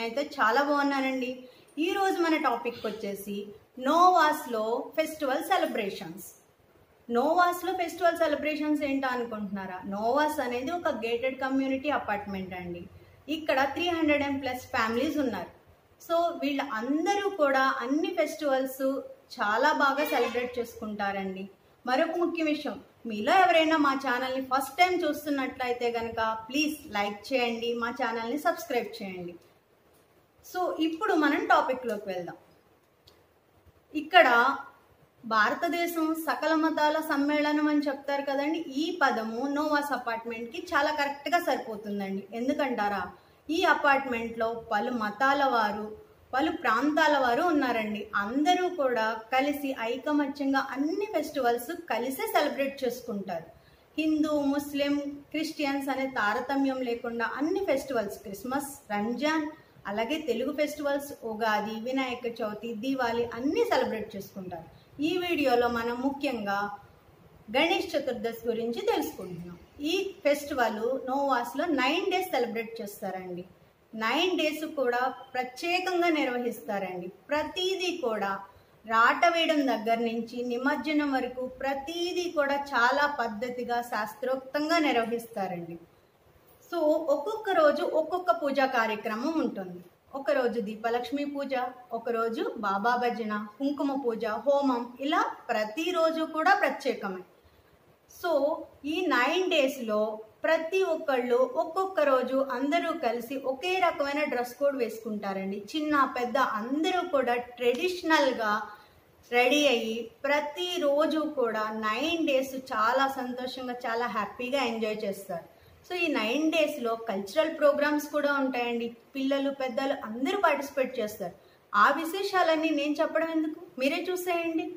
నేనైతే చాలా బాగున్నానండి. ఈరోజు మన టాపిక్ వచ్చేసి నోవాస్లో ఫెస్టివల్ సెలబ్రేషన్స్. నోవాస్లో ఫెస్టివల్ సెలబ్రేషన్స్ ఏంటో అనుకుంటున్నారా? నోవాస్ అనేది ఒక గేటెడ్ కమ్యూనిటీ అపార్ట్మెంట్ అండి. ఇక్కడ 300+ ఫ్యామిలీస్ ఉన్నారు. సో వీళ్ళందరూ కూడా అన్ని ఫెస్టివల్స్ చాలా బాగా సెలబ్రేట్ చేసుకుంటారండి. మరొక ముఖ్య విషయం, మీలో ఎవరైనా మా ఛానల్ని ఫస్ట్ టైం చూస్తున్నట్లయితే కనుక ప్లీజ్ లైక్ చేయండి, మా ఛానల్ని సబ్స్క్రైబ్ చేయండి. సో ఇప్పుడు మనం టాపిక్లోకి వెళ్దాం. ఇక్కడ భారతదేశం సకల మతాల సమ్మేళనం అని చెప్తారు కదండి. ఈ పదము నోవాస్ అపార్ట్మెంట్కి చాలా కరెక్ట్గా సరిపోతుందండి. ఎందుకంటారా, ఈ అపార్ట్మెంట్లో పలు మతాల వారు, పలు ప్రాంతాల వారు ఉన్నారండి. అందరూ కూడా కలిసి ఐకమత్యంగా అన్ని ఫెస్టివల్స్ కలిసే సెలబ్రేట్ చేసుకుంటారు. హిందూ, ముస్లిం, క్రిస్టియన్స్ అనే తారతమ్యం లేకుండా అన్ని ఫెస్టివల్స్, క్రిస్మస్, రంజాన్, అలాగే తెలుగు ఫెస్టివల్స్, ఉగాది, వినాయక చవితి, దీవాలి అన్నీ సెలబ్రేట్ చేసుకుంటారు. ఈ వీడియోలో మనం ముఖ్యంగా గణేష్ చతుర్దశి గురించి తెలుసుకుంటున్నాం. ఈ ఫెస్టివల్ నోవాస్లో 9 days సెలబ్రేట్ చేస్తారండి. 9 days కూడా ప్రత్యేకంగా నిర్వహిస్తారండి. ప్రతిదీ కూడా రాట వేయడం దగ్గర నుంచి నిమజ్జనం వరకు ప్రతిదీ కూడా చాలా పద్ధతిగా శాస్త్రోక్తంగా నిర్వహిస్తారండి. సో ఒక్కొక్క రోజు ఒక్కొక్క పూజా కార్యక్రమం ఉంటుంది. ఒకరోజు దీపలక్ష్మి పూజ, ఒకరోజు బాబా భజన, కుంకుమ పూజ, హోమం, ఇలా ప్రతిరోజు కూడా ప్రత్యేకమే. సో ఈ 9 daysలో ప్రతి ఒక్కళ్ళు ఒక్కొక్క రోజు అందరూ కలిసి ఒకే రకమైన డ్రెస్ కోడ్ వేసుకుంటారండి. చిన్న పెద్ద అందరూ కూడా ట్రెడిషనల్గా రెడీ అయ్యి ప్రతిరోజు కూడా 9 days చాలా సంతోషంగా, చాలా హ్యాపీగా ఎంజాయ్ చేస్తారు. సో ఈ 9 daysలో కల్చరల్ ప్రోగ్రామ్స్ కూడా ఉంటాయండి. పిల్లలు, పెద్దలు అందరూ పార్టిసిపేట్ చేస్తారు. ఆ విశేషాలన్నీ నేను చెప్పడం ఎందుకు, మీరే చూసేయండి.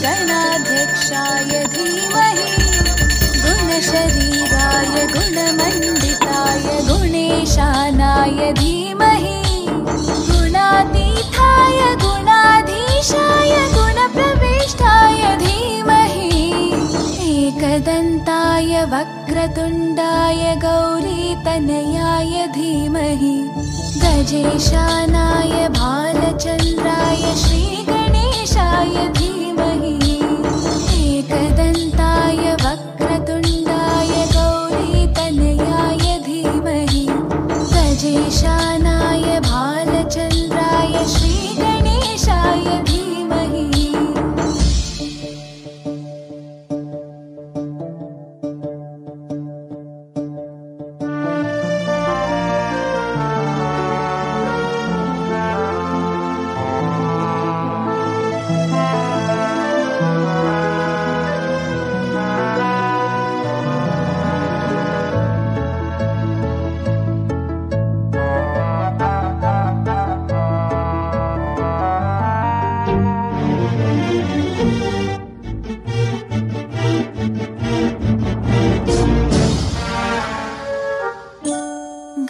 गणाध्यक्षाय धीमहि गुणशरीराय गुणमण्डिताय गुणेशानाय धीमहि गुणातीताय गुणाधीशाय गुणप्रविष्टाय धीमहि एकदन्ताय वक्रतुण्डाय गौरीतनयाय धीमहि गजेशानाय भालचन्द्राय श्रीगणेशाय धीमहि एकदन्ताय वक्रतुण्डाय गौरीतनयाय धीमहि गजेशानाय भालचन्द्राय श्रीगणेशाय धीमहि।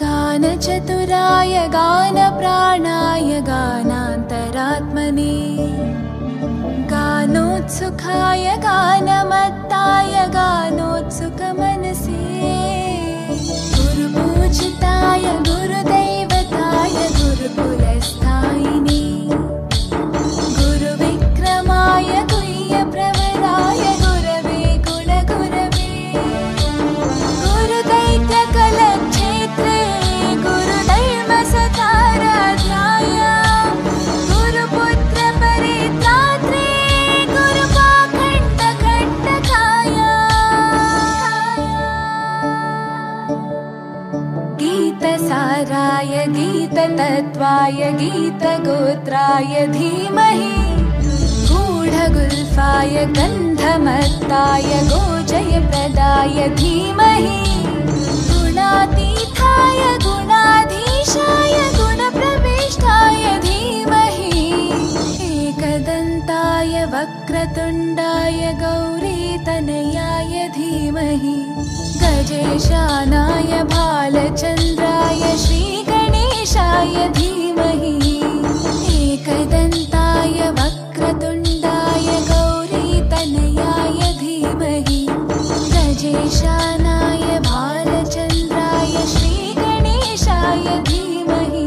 गानचतुराय गानप्राणाय गानान्तरात्मने गानोत्सुकाय गानमत्ताय गानोत्सुकमनसे गुरुपूजिताय गुरुदैवताय गुरुकुलस्थायिने गुरुविक्रमाय गुह्यप्रवराय गुरवे गुणगुरवे गुरुदैत्यकलक्षेत्रे गुरुधर्मसताराध्याय गुरुपुत्रपरित्रात्रे गुरुपाखण्डखण्ड गीततत्त्वाय गीतगोत्राय धीमहि गूढगुल्फाय गन्धमत्ताय गोजयप्रदाय धीमहि गुणातीताय गुणाधीशाय गुणप्रविष्टाय धीमहि एकदन्ताय वक्रतुण्डाय गौरीतनयाय धीमहि गजेशानाय भालचन्द्राय श्रीगणेशाय धीमहि एकदन्ताय वक्रतुण्डाय गौरीतनयाय धीमहि गजेशानाय भालचन्द्राय श्रीगणेशाय धीमहि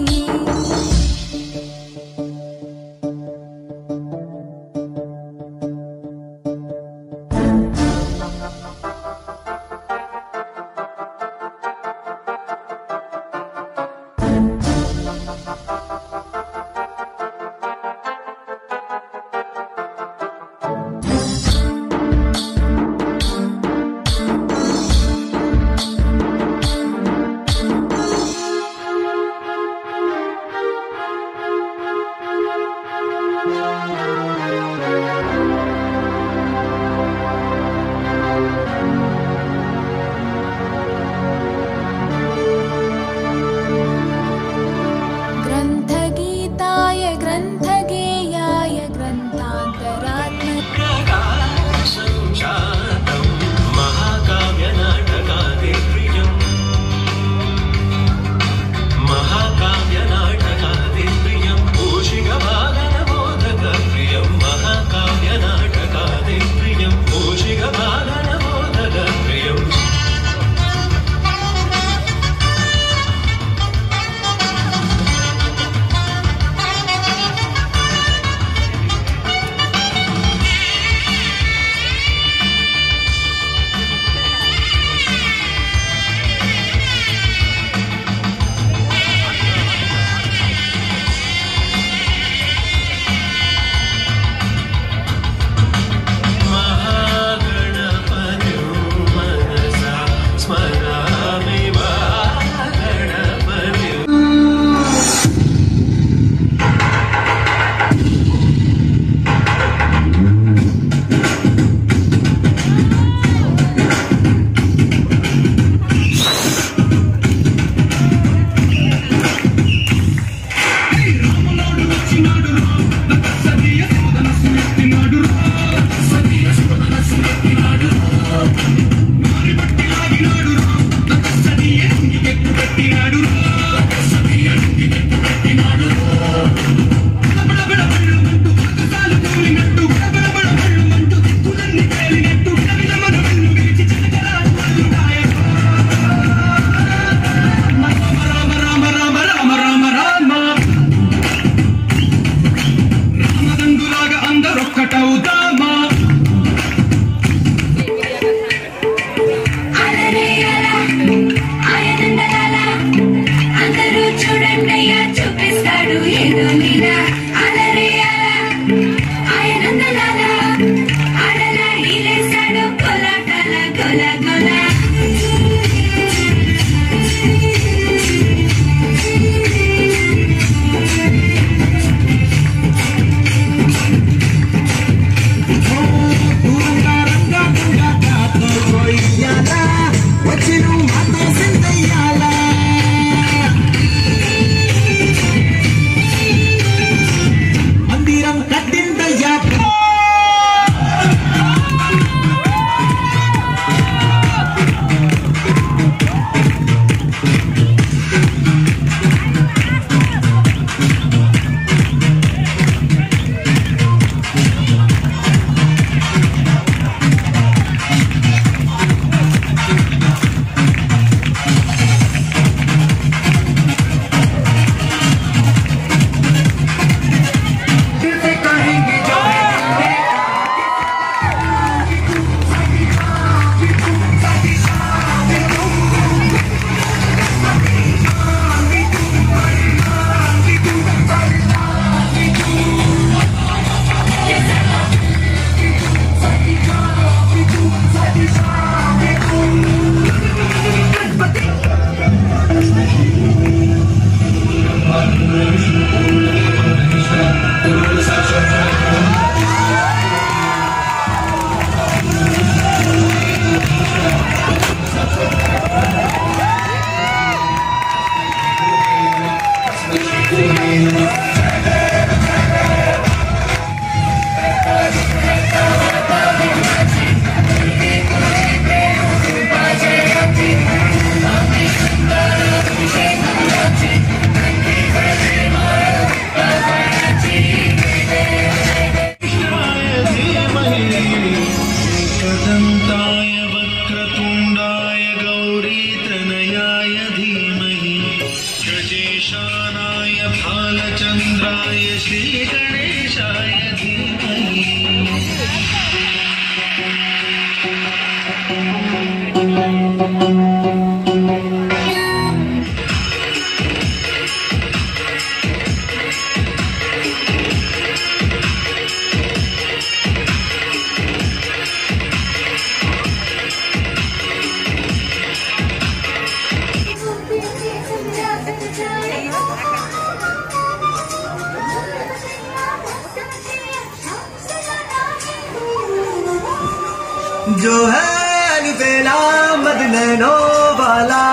जो है अलबेला मदनैनो वाला,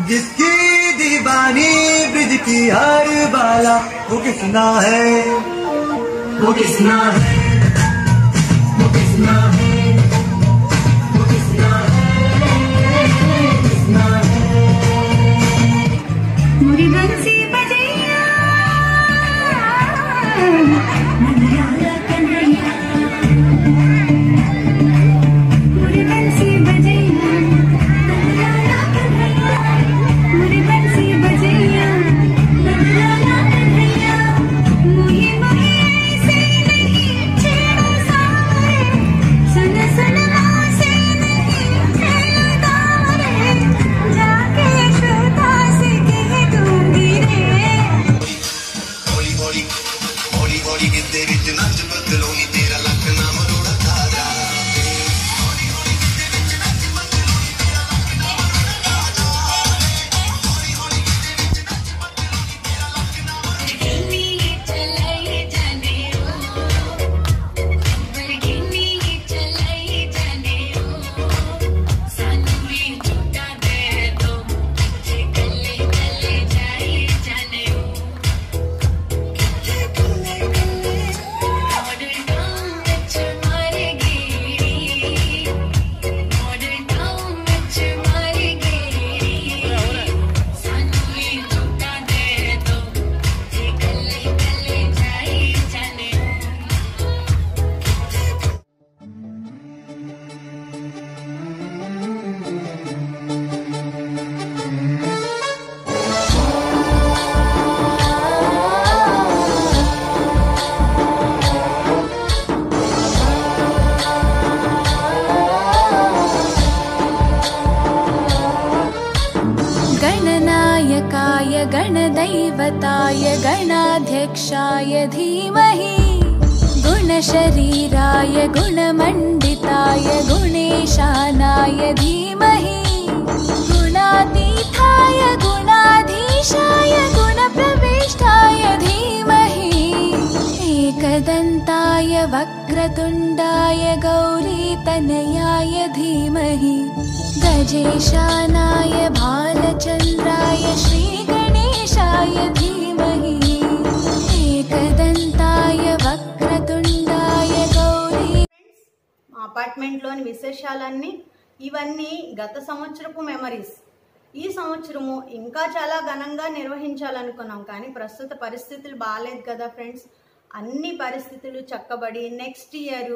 जिसकी दीवानी ब्रिज की हर बाला, वो किसना है, वो किसना है, वो किसना है, वो किसना है, किसना है। मुरी बंसी बजैया नंदलाला कन्हैया, मुरी बंसी बजैया नंदलाला कन्हैया, मुरी बंसी बजैया नंदलाला कन्हैया। मुही मुही ऐसे नहीं छेड़ो सारे, सुन सुन से नहीं छेड़ो तारे, जाके श्रोता से कह दूंगी रे। हौली हौली हौली हौली गिद्दे विच नच बदलोनी, तेरा लख नाम रोड़ा ताजा। गणनायकाय गणदैवताय गणाध्यक्षाय धीमहि, गुणशरीराय गुणमण्डिताय गुणेशानाय धीमहि, गुणातीताय गुणाधीशाय गुणप्रविष्टाय धीमहि, एकदन्ताय वक्रतुण्डाय गौरीतनयाय धीमहि, गजेशानाय भालचन्द्राय श्रीगणेशाय धीमहि, एकदन्ताय वक्रतुण्डाय गौरी। మా అపార్ట్మెంట్లోని విశేషాలన్నీ ఇవన్నీ గత సంవత్సరపు మెమరీస్. ఈ సంవత్సరము ఇంకా చాలా ఘనంగా నిర్వహించాలనుకున్నాం, కానీ ప్రస్తుత పరిస్థితులు బాగాలేదు కదా ఫ్రెండ్స్. అన్ని పరిస్థితులు చక్కబడి నెక్స్ట్ ఇయర్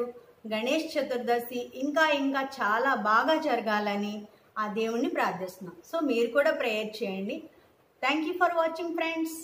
గణేష్ చతుర్దశి ఇంకా ఇంకా చాలా బాగా జరగాలని ఆ దేవుణ్ణి ప్రార్థిస్తున్నాం. సో మీరు కూడా ప్రేయర్ చేయండి. Thank you for watching friends.